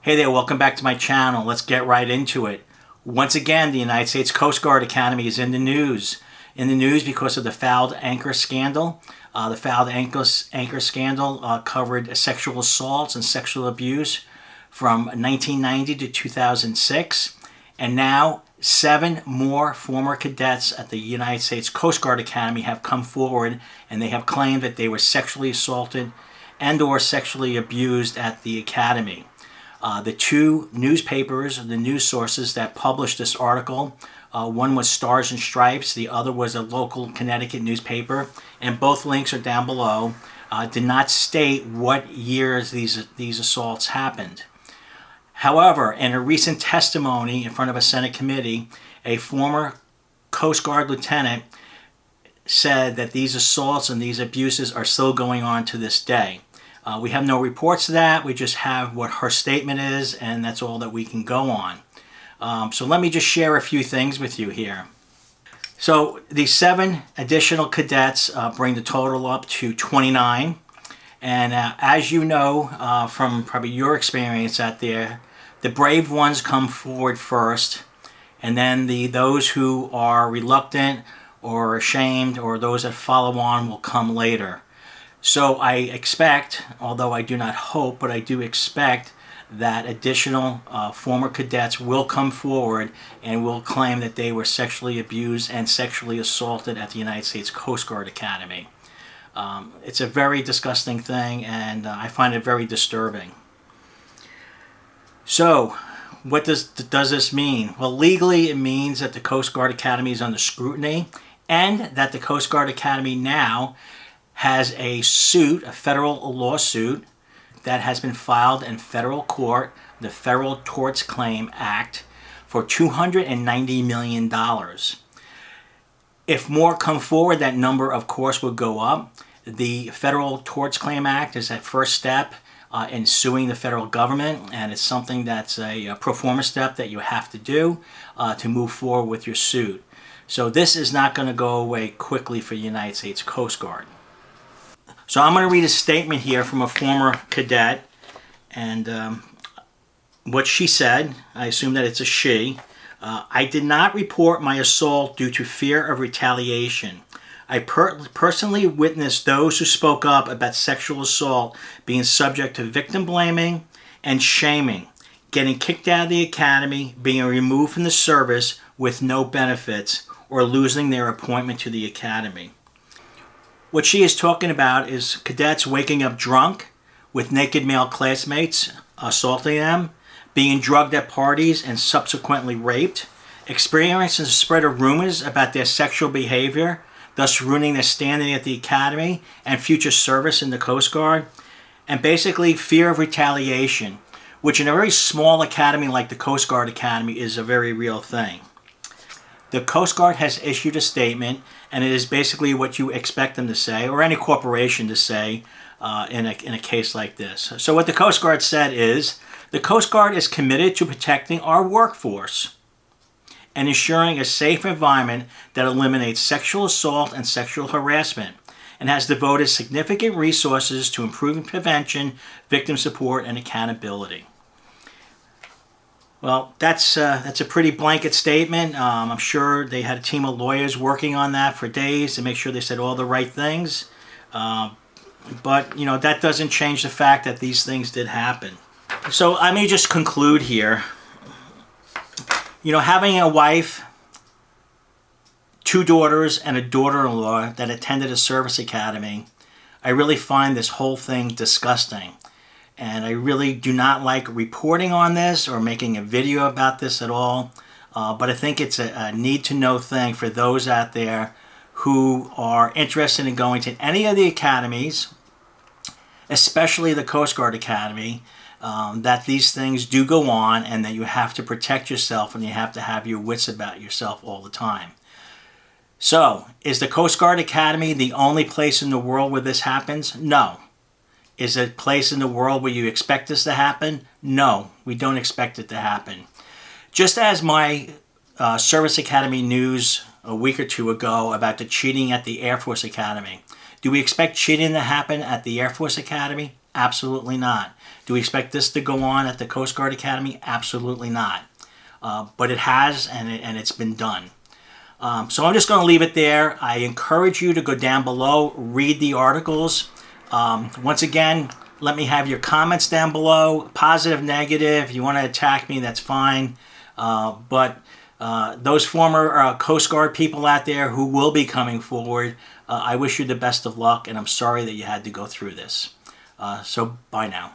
Hey there, welcome back to my channel. Let's get right into it. Once again, the United States Coast Guard Academy is in the news. In the news because of the fouled anchor scandal. The fouled anchor scandal covered sexual assaults and sexual abuse from 1990 to 2006. And now 7 more former cadets at the United States Coast Guard Academy have come forward and they have claimed that they were sexually assaulted and or sexually abused at the academy. The 2 newspapers, the news sources that published this article, one was Stars and Stripes, the other was a local Connecticut newspaper, and both links are down below, did not state what years these assaults happened. However, in a recent testimony in front of a Senate committee, a former Coast Guard lieutenant said that these assaults and these abuses are still going on to this day. We have no reports of that. We just have what her statement is, and that's all that we can go on. So let me just share a few things with you here. So the 7 additional cadets bring the total up to 29. And as you know from probably your experience out there, the brave ones come forward first, and then those who are reluctant or ashamed or those that follow on will come later. So I expect, although I do not hope, but I do expect that additional former cadets will come forward and will claim that they were sexually abused and sexually assaulted at the United States Coast Guard Academy. It's a very disgusting thing, and I find it very disturbing. So, what does this mean? Well, legally it means that the Coast Guard Academy is under scrutiny, and that the Coast Guard Academy now has a suit, a federal lawsuit, that has been filed in federal court, the Federal Tort Claims Act, for $290 million. If more come forward, that number, of course, will go up. The Federal Tort Claims Act is that first step in suing the federal government, and it's something that's a pro forma step that you have to do to move forward with your suit. So this is not going to go away quickly for the United States Coast Guard. So I'm going to read a statement here from a former cadet, and what she said, I assume that it's a she. I did not report my assault due to fear of retaliation. I personally witnessed those who spoke up about sexual assault being subject to victim blaming and shaming, getting kicked out of the academy, being removed from the service with no benefits, or losing their appointment to the academy. What she is talking about is cadets waking up drunk with naked male classmates, assaulting them, being drugged at parties and subsequently raped, experiencing the spread of rumors about their sexual behavior, thus ruining their standing at the academy and future service in the Coast Guard, and basically fear of retaliation, which in a very small academy like the Coast Guard Academy is a very real thing. The Coast Guard has issued a statement, and it is basically what you expect them to say, or any corporation to say in a case like this. So what the Coast Guard said is, the Coast Guard is committed to protecting our workforce and ensuring a safe environment that eliminates sexual assault and sexual harassment, and has devoted significant resources to improving prevention, victim support, and accountability. Well, that's a pretty blanket statement. I'm sure they had a team of lawyers working on that for days to make sure they said all the right things. But, you know, that doesn't change the fact that these things did happen. So let me just conclude here. You know, having a wife, 2 daughters, and a daughter-in-law that attended a service academy, I really find this whole thing disgusting. And I really do not like reporting on this or making a video about this at all. But I think it's a need-to-know thing for those out there who are interested in going to any of the academies, especially the Coast Guard Academy, that these things do go on and that you have to protect yourself and you have to have your wits about yourself all the time. So, is the Coast Guard Academy the only place in the world where this happens? No. Is it a place in the world where you expect this to happen? No, we don't expect it to happen. Just as my Service Academy news a week or 2 ago about the cheating at the Air Force Academy. Do we expect cheating to happen at the Air Force Academy? Absolutely not. Do we expect this to go on at the Coast Guard Academy? Absolutely not. But it has, and it's been done. So I'm just going to leave it there. I encourage you to go down below, read the articles. Once again, let me have your comments down below, positive, negative. If you want to attack me, that's fine. But those former Coast Guard people out there who will be coming forward, I wish you the best of luck, and I'm sorry that you had to go through this. So bye now.